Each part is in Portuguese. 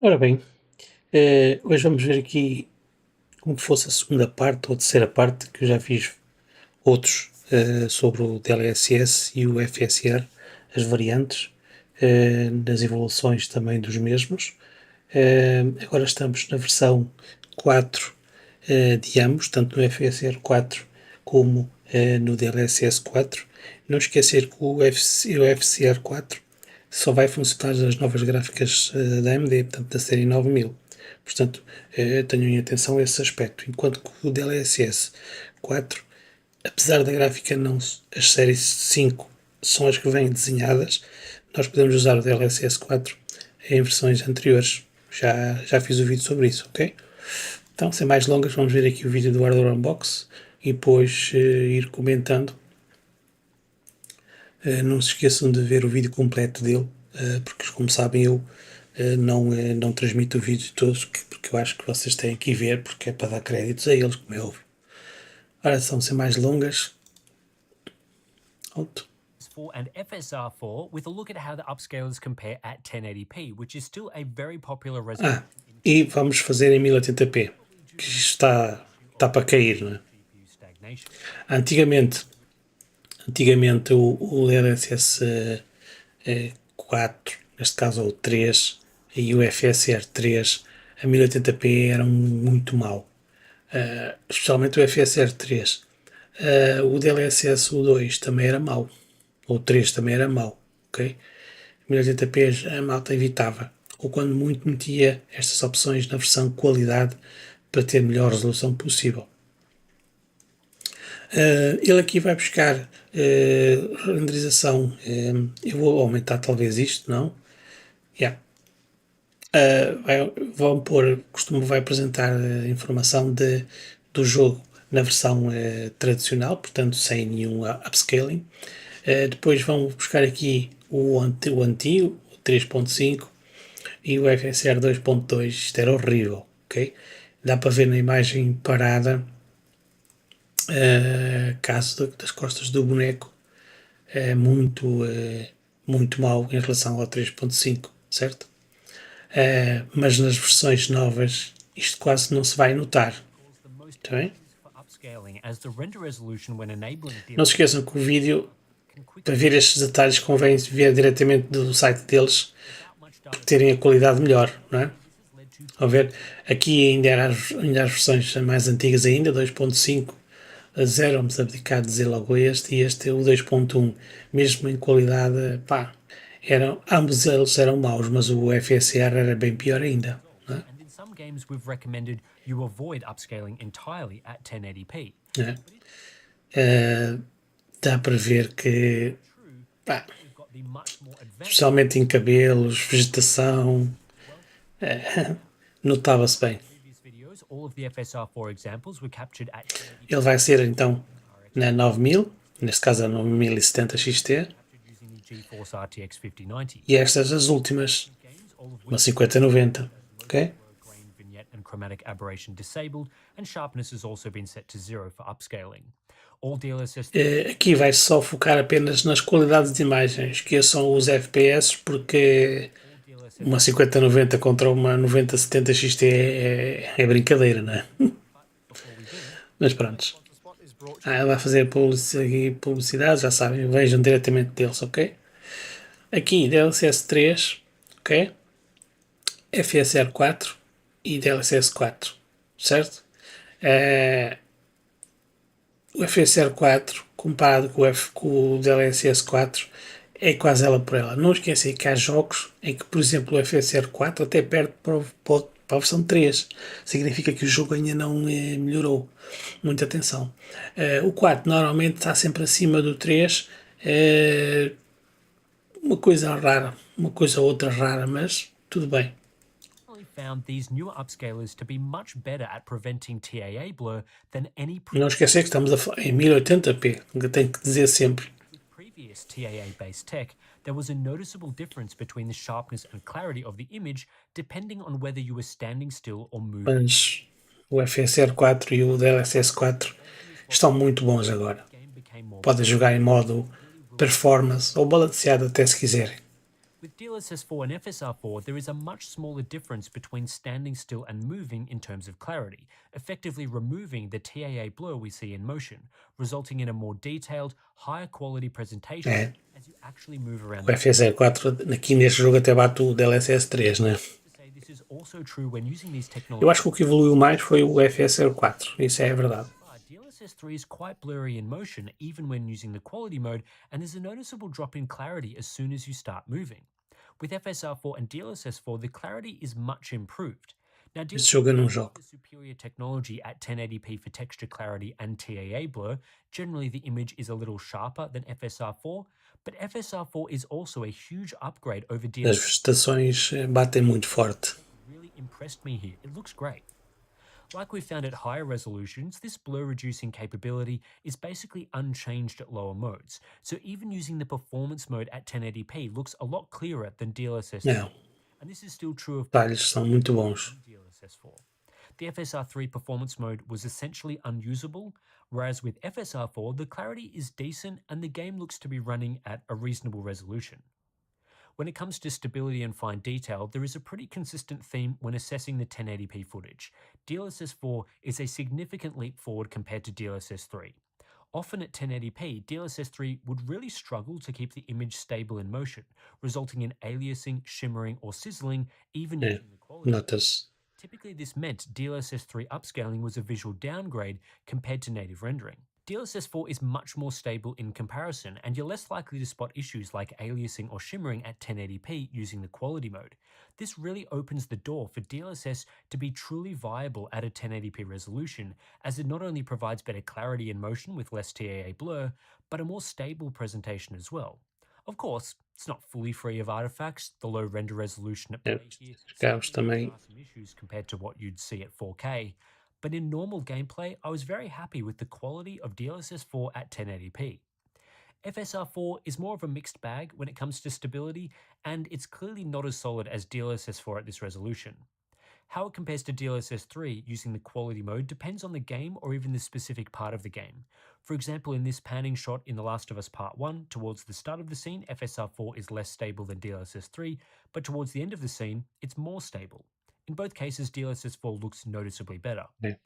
Ora bem, hoje vamos ver aqui como fosse a segunda parte ou a terceira parte, que eu já fiz outros sobre o DLSS e o FSR, as variantes, das evoluções também dos mesmos. Agora estamos na versão 4 de ambos, tanto no FSR 4 como no DLSS 4. Não esquecer que o FSR 4 só vai funcionar nas novas gráficas da AMD, portanto da série 9000. Portanto, tenham em atenção esse aspecto. Enquanto que o DLSS 4, apesar da gráfica não, as séries 5 são as que vêm desenhadas, nós podemos usar o DLSS 4 em versões anteriores. Já fiz o vídeo sobre isso, ok? Então, sem mais longas, vamos ver aqui o vídeo do Hardware Unbox e depois ir comentando. Não se esqueçam de ver o vídeo completo dele, porque como sabem eu não transmito o vídeo todos, porque eu acho que vocês têm que ver, porque é para dar créditos a eles, como é óbvio. Ora, são sem mais longas. Alto. And FSR4 with a look at how the upscalers compare at 1080p, which is still a very popular resolution. E vamos fazer em 1080p, que está para cair, não é? Antigamente o DLSS 4, neste caso o 3, e o FSR 3 a 1080p eram muito mau, especialmente o FSR 3. O DLSS 2 também era mau, o 3 também era mau, ok? 1080p a malta evitava, ou quando muito metia estas opções na versão qualidade para ter melhor resolução possível. Ele aqui vai buscar renderização. Eu vou aumentar talvez isto, não? Yeah. Vão pôr, vai apresentar a informação do jogo na versão tradicional, portanto sem nenhum upscaling. Depois vão buscar aqui o antigo, o 3.5 e o FSR 2.2. Isto era horrível, ok? Dá para ver na imagem parada caso das costas do boneco é muito mau em relação ao 3.5, certo? Mas nas versões novas isto quase não se vai notar, tá bem? Não se esqueçam que o vídeo, para ver estes detalhes, convém ver diretamente do site deles, para terem a qualidade melhor, não é? A ver, aqui ainda as versões mais antigas ainda, 2.5, 0, vamos abdicar de dizer logo este, e este é o 2.1, mesmo em qualidade, pá, ambos eles eram maus, mas o FSR era bem pior ainda. Né? Dá para ver que, pá, especialmente em cabelos, vegetação, notava-se bem. Ele vai ser então na 9000, neste caso a 9070 XT, e estas as últimas, uma 5090, ok? Aqui vai só focar apenas nas qualidades de imagens, esqueçam os FPS, porque uma 5090 contra uma 9070 XT é brincadeira, não é? Mas pronto. Vai fazer publicidade, já sabem, vejam diretamente deles, ok? Aqui DLSS 3, ok? FSR 4 e DLSS 4, certo? O FSR 4 comparado com o DLSS 4 é quase ela por ela. Não esqueçam que há jogos em que, por exemplo, o FSR 4 até perde para a versão 3. Significa que o jogo ainda não melhorou. Muita atenção. O 4 normalmente está sempre acima do 3. Uma coisa rara, uma coisa ou outra rara, mas tudo bem. Não esquecer que estamos a falar em 1080p, que tenho que dizer sempre. There was a noticeable difference between the sharpness and clarity of the image depending on whether you were standing still or moving. Mas o FSR 4 e o DLSS 4 estão muito bons agora. Podem jogar em modo performance ou balanceado até se quiserem. With DLSS4 and FSR4, there is a much smaller difference between standing still and moving in terms of clarity, effectively removing the TAA blur we see in motion, resulting in a more detailed, higher quality presentation É, as you actually move around o the map. FSR 4 aqui neste jogo até bate o DLSS 3, né? To say this is also true when using these Eu acho technologies. que o que evoluiu mais foi o FSR 4, isso é verdade. DLSS3 is quite blurry in motion even when using the quality mode, and there's a noticeable drop in clarity as soon as you start moving. With FSR4 and DLSS4, the clarity is much improved. Now, Esse jogo eu não DLSS4 jogo. offers superior technology at 1080p for texture clarity and TAA blur. Generally, the image is a little sharper than FSR4, but FSR4 is also a huge upgrade over As DLSS4. vegetações batem muito forte. Really impressed me here. It looks great. Like we found at higher resolutions, this blur reducing capability is basically unchanged at lower modes, so even using the performance mode at 1080p looks a lot clearer than DLSS 3, Não, and this is still true of detalhes são muito bons. DLSS 4. The FSR3 performance mode was essentially unusable, whereas with FSR4 the clarity is decent and the game looks to be running at a reasonable resolution. When it comes to stability and fine detail, there is a pretty consistent theme when assessing the 1080p footage. DLSS 4 is a significant leap forward compared to DLSS 3. Often at 1080p, DLSS 3 would really struggle to keep the image stable in motion, resulting in aliasing, shimmering, or sizzling, even É, using the quality. nota-se. Typically, this meant DLSS 3 upscaling was a visual downgrade compared to native rendering. DLSS 4 is much more stable in comparison, and you're less likely to spot issues like aliasing or shimmering at 1080p using the quality mode. This really opens the door for DLSS to be truly viable at a 1080p resolution, as it not only provides better clarity in motion with less TAA blur, but a more stable presentation as well. Of course, it's not fully free of artifacts. The low render resolution at É, play here os cabos certainly também. are some issues compared to what you'd see at 4K, but in normal gameplay, I was very happy with the quality of DLSS 4 at 1080p. FSR 4 is more of a mixed bag when it comes to stability, and it's clearly not as solid as DLSS 4 at this resolution. How it compares to DLSS 3 using the quality mode depends on the game or even the specific part of the game. For example, in this panning shot in The Last of Us Part 1, towards the start of the scene, FSR 4 is less stable than DLSS 3, but towards the end of the scene, it's more stable. In both cases, DLSS 4 looks noticeably better. É.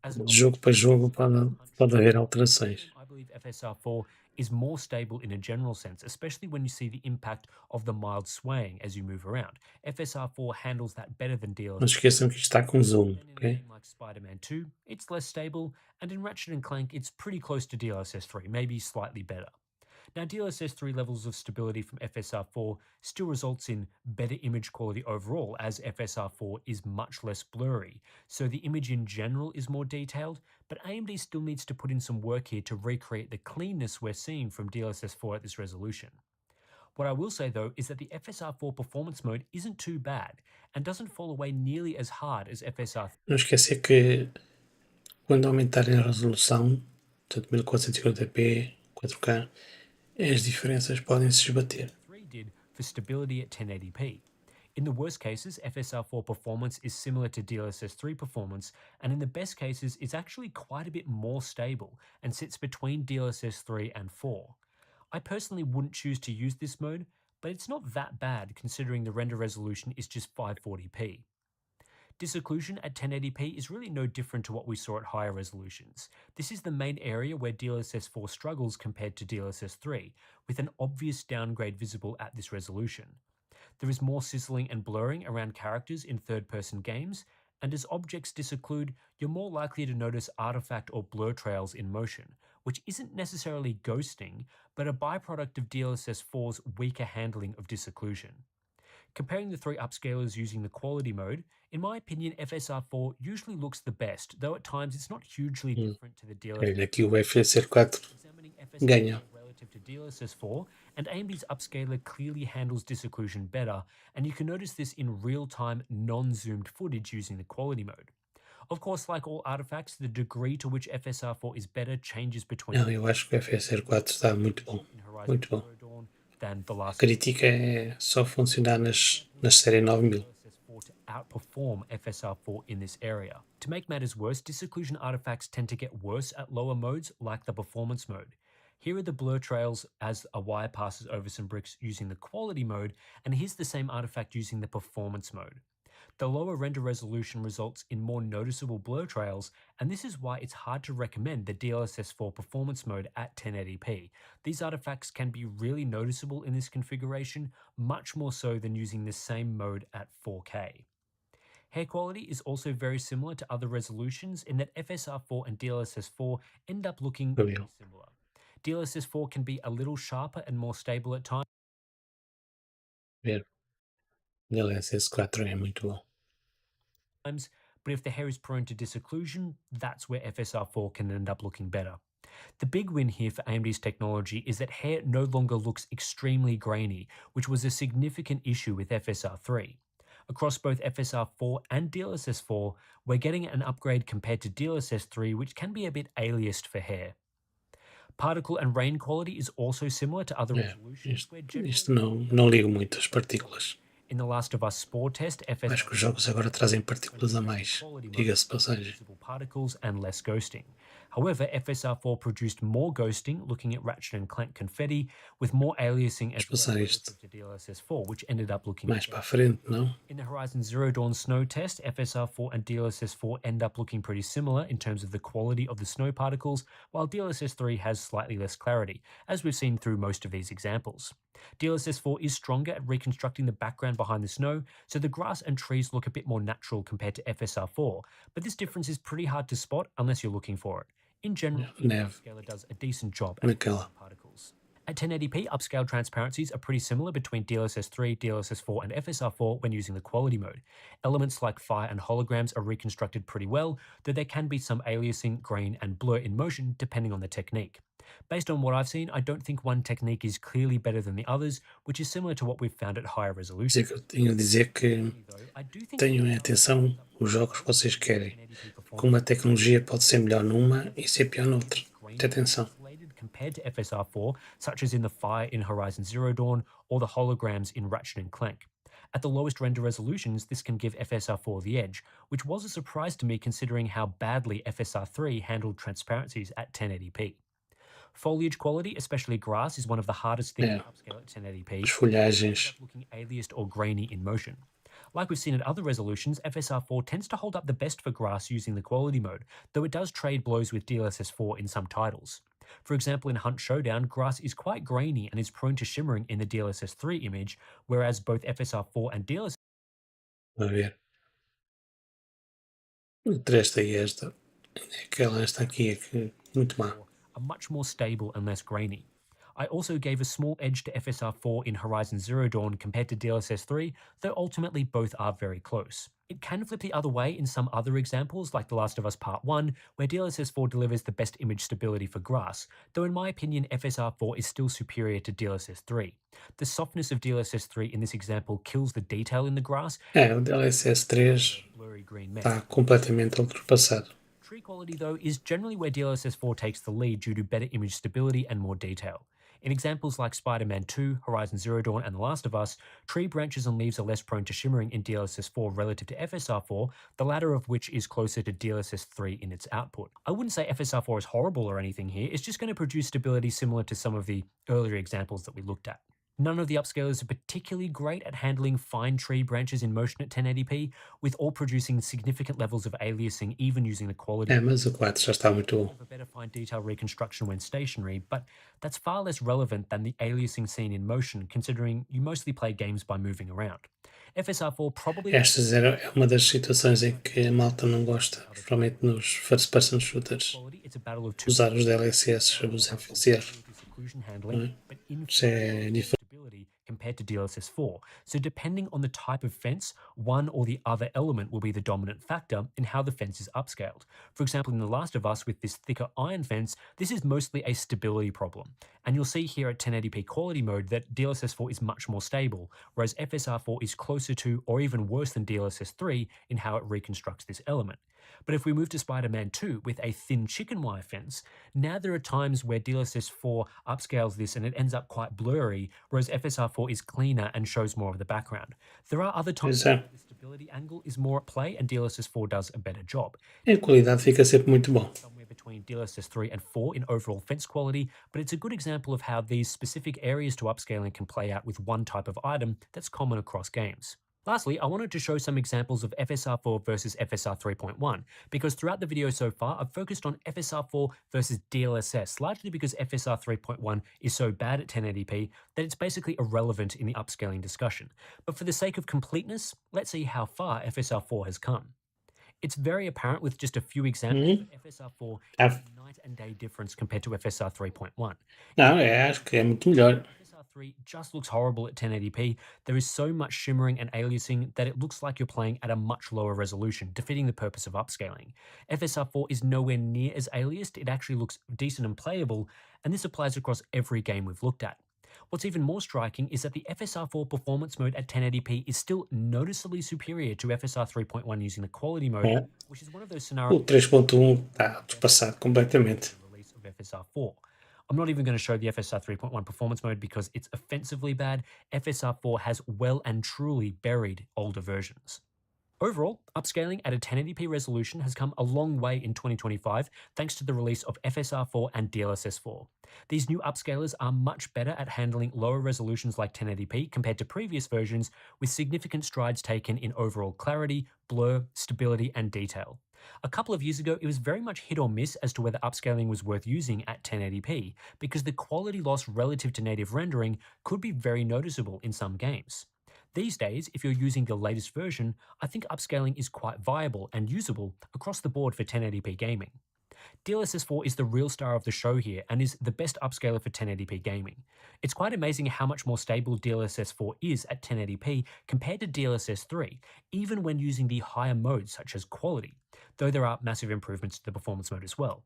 As De jogo para jogo pode haver alterações. I believe FSR4 is more stable in a general sense, especially when you see the impact of the mild swaying as you move around. FSR4 handles that better than Não DLSS. se esqueçam que isto está com zoom, In a ok? game like Spider-Man 2, it's less stable, and in Ratchet and Clank, it's pretty close to DLSS 3, maybe slightly better. Now, DLSS 3 levels of stability from FSR 4 still results in better image quality overall, as FSR 4 is much less blurry, so the image in general is more detailed, but AMD still needs to put in some work here to recreate the cleanness we're seeing from DLSS 4 at this resolution. What I will say though is that the FSR 4 performance mode isn't too bad and doesn't fall away nearly as hard as FSR 3. Não esquecer que quando aumentarem a resolução, portanto 1440p, 4K, as diferenças podem se esbater. 3 did for stability at 1080p. In the worst cases, FSR4 performance is similar to DLSS 3 performance, and in the best cases, it's actually quite a bit more stable and sits between DLSS 3 and 4. I personally wouldn't choose to use this mode, but it's not that bad considering the render resolution is just 540p. Disocclusion at 1080p is really no different to what we saw at higher resolutions. This is the main area where DLSS 4 struggles compared to DLSS 3, with an obvious downgrade visible at this resolution. There is more sizzling and blurring around characters in third-person games, and as objects disocclude, you're more likely to notice artifact or blur trails in motion, which isn't necessarily ghosting, but a byproduct of DLSS 4's weaker handling of disocclusion. Comparing the three upscalers using the quality mode, in my opinion, FSR4 usually looks the best, though at times it's not hugely different to the DLSS. Olha, aqui o FSR 4 Examining FSR4 ganha. relative to DLSS 4, and AMD's upscaler clearly handles disocclusion better, and you can notice this in real-time, non-zoomed footage using the quality mode. Of course, like all artifacts, the degree to which FSR4 is better changes between Não, eu acho que o FSR 4 está muito bom. in Horizon Muito bom. Zero Dawn than The A Last crítica é só funcionar nas série 9000. DLSS4 to outperform FSR4 in this area. To make matters worse, disocclusion artifacts tend to get worse at lower modes like the performance mode. Here are the blur trails as a wire passes over some bricks using the quality mode, and here's the same artifact using the performance mode. The lower render resolution results in more noticeable blur trails, and this is why it's hard to recommend the DLSS 4 performance mode at 1080p. These artifacts can be really noticeable in this configuration, much more so than using the same mode at 4K. Hair quality is also very similar to other resolutions in that FSR4 and DLSS4 end up looking Cabelo. pretty similar. DLSS4 can be a little sharper and more stable at times, Ver. DLSS 4 é muito bom. but if the hair is prone to disocclusion, that's where FSR4 can end up looking better. The big win here for AMD's technology is that hair no longer looks extremely grainy, which was a significant issue with FSR3. Across both FSR4 and DLSS4, we're getting an upgrade compared to DLSS3, which can be a bit aliased for hair. Particle and rain quality is also similar to other resolutions. Isto não ligo muito às partículas. In The Last of Us Spore test, Acho que os jogos agora trazem partículas a mais, diga-se de passagem. particles and less ghosting. However, FSR4 produced more ghosting, looking at Ratchet and Clank confetti, with more aliasing as well relative to DLSS4, which ended up looking mais para a frente, não? In the Horizon Zero Dawn snow test, FSR4 and DLSS4 end up looking pretty similar in terms of the quality of the snow particles, while DLSS3 has slightly less clarity, as we've seen through most of these examples. DLSS4 is stronger at reconstructing the background behind the snow, so the grass and trees look a bit more natural compared to FSR4, but this difference is pretty hard to spot unless you're looking for it. In general, the upscaler does a decent job at particles. At 1080p, upscale transparencies are pretty similar between DLSS3, DLSS4, and FSR4 when using the quality mode. Elements like fire and holograms are reconstructed pretty well, though there can be some aliasing, grain, and blur in motion depending on the technique. Based on what I've seen, I don't think one technique is clearly better than the others, which is similar to what we've found at higher resolution. Eu tenho a dizer que tenham atenção os jogos que vocês querem. Como a tecnologia pode ser melhor numa e ser pior noutra. Muita atenção. Compared to FSR4, such as in the fire in Horizon Zero Dawn or the holograms in Ratchet and Clank. At the lowest render resolutions, this can give FSR4 the edge, which was a surprise to me considering how badly FSR3 handled transparencies at 1080p. Foliage quality, especially grass, is one of the hardest things to upscale at 1080p. As folhagens. Looking aliased or grainy in motion. Like we've seen at other resolutions, FSR4 tends to hold up the best for grass using the quality mode, though it does trade blows with DLSS4 in some titles. For example, in Hunt Showdown, grass is quite grainy and is prone to shimmering in the DLSS3 image, whereas both FSR4 and DLSS... A ver. Entre esta e esta, esta aqui é que muito má. Are much more stable and less grainy. I also gave a small edge to FSR4 in Horizon Zero Dawn compared to DLSS3, though ultimately both are very close. It can flip the other way in some other examples, like The Last of Us Part 1, where DLSS4 delivers the best image stability for grass, though in my opinion FSR4 is still superior to DLSS3. The softness of DLSS3 in this example kills the detail in the grass. O DLSS3 está completamente ultrapassado. Tree quality, though, is generally where DLSS4 takes the lead due to better image stability and more detail. In examples like Spider-Man 2, Horizon Zero Dawn, and The Last of Us, tree branches and leaves are less prone to shimmering in DLSS4 relative to FSR4, the latter of which is closer to DLSS3 in its output. I wouldn't say FSR4 is horrible or anything here, it's just going to produce stability similar to some of the earlier examples that we looked at. None of the upscalers are particularly great at handling fine tree branches in motion at 1080p, with all producing significant levels of aliasing even using the quality. Mas o 4 já está muito bom. A better fine detail reconstruction when stationary, but that's far less relevant than the aliasing seen in motion, considering you mostly play games by moving around. FSR4 probably... Estas é uma das situações em que a malta não gosta, principalmente nos first-person shooters. Usar os DLSS, os FSR. Isso é diferente. Compared to DLSS4, so depending on the type of fence, one or the other element will be the dominant factor in how the fence is upscaled. For example, in The Last of Us with this thicker iron fence, this is mostly a stability problem. And you'll see here at 1080p quality mode that DLSS4 is much more stable, whereas FSR4 is closer to or even worse than DLSS3 in how it reconstructs this element. But if we move to Spider-Man 2 with a thin chicken wire fence, now there are times where DLSS4 upscales this and it ends up quite blurry, whereas FSR4 is cleaner and shows more of the background. There are other times where the stability angle is more at play and DLSS4 does a better job. A qualidade fica sempre muito bom. between DLSS 3 and 4 in overall fence quality, but it's a good example of how these specific areas to upscaling can play out with one type of item that's common across games. Lastly, I wanted to show some examples of FSR4 versus FSR 3.1, because throughout the video so far, I've focused on FSR4 versus DLSS, largely because FSR 3.1 is so bad at 1080p that it's basically irrelevant in the upscaling discussion. But for the sake of completeness, let's see how far FSR4 has come. It's very apparent with just a few examples that FSR4 is Ah, a night and day difference compared to FSR 3.1. não, acho que é muito melhor. FSR 3 just looks horrible at 1080p. There is so much shimmering and aliasing that it looks like you're playing at a much lower resolution, defeating the purpose of upscaling. FSR 4 is nowhere near as aliased, it actually looks decent and playable, and this applies across every game we've looked at. What's even more striking is that the FSR4 performance mode at 1080p is still noticeably superior to FSR 3.1 using the quality mode, É. which is one of those O scenarios 3.1 está ultrapassado completamente. the release of FSR4. I'm not even going to show the FSR 3.1 performance mode because it's offensively bad. FSR4 has well and truly buried older versions. Overall, upscaling at a 1080p resolution has come a long way in 2025 thanks to the release of FSR4 and DLSS4. These new upscalers are much better at handling lower resolutions like 1080p compared to previous versions, with significant strides taken in overall clarity, blur, stability, and detail. A couple of years ago, it was very much hit or miss as to whether upscaling was worth using at 1080p, because the quality loss relative to native rendering could be very noticeable in some games. These days, if you're using the latest version, I think upscaling is quite viable and usable across the board for 1080p gaming. DLSS4 is the real star of the show here and is the best upscaler for 1080p gaming. It's quite amazing how much more stable DLSS4 is at 1080p compared to DLSS3, even when using the higher modes such as quality, though there are massive improvements to the performance mode as well.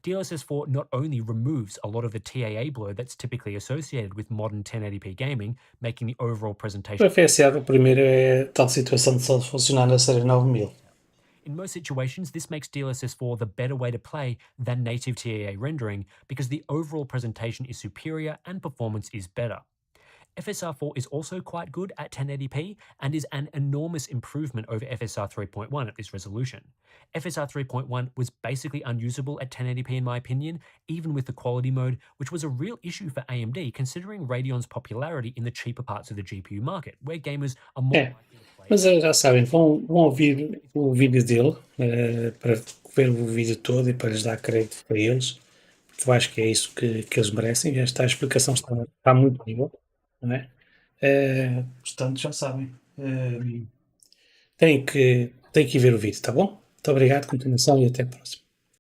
DLSS4 not only removes a lot of the TAA blur that's typically associated with modern 1080p gaming, making the overall O presentation FSR, o primeiro, é tal situação de só funcionar na série 9000. in most situations, this makes DLSS4 the better way to play than native TAA rendering because the overall presentation is superior and performance is better. FSR4 is also quite good at 1080p and is an enormous improvement over FSR 3.1 at this resolution. FSR 3.1 was basically unusable at 1080p in my opinion, even with the quality mode, which was a real issue for AMD considering Radeon's popularity in the cheaper parts of the GPU market, where gamers are more É, likely to play. mas já sabem, vão ouvir o vídeo dele para ver o vídeo todo e para lhes dar crédito para eles, porque eu acho que é isso que eles merecem. Esta explicação está muito boa, não é? Portanto, já sabem. Têm que ir ver o vídeo, tá bom? Muito obrigado, continuação e até a próxima.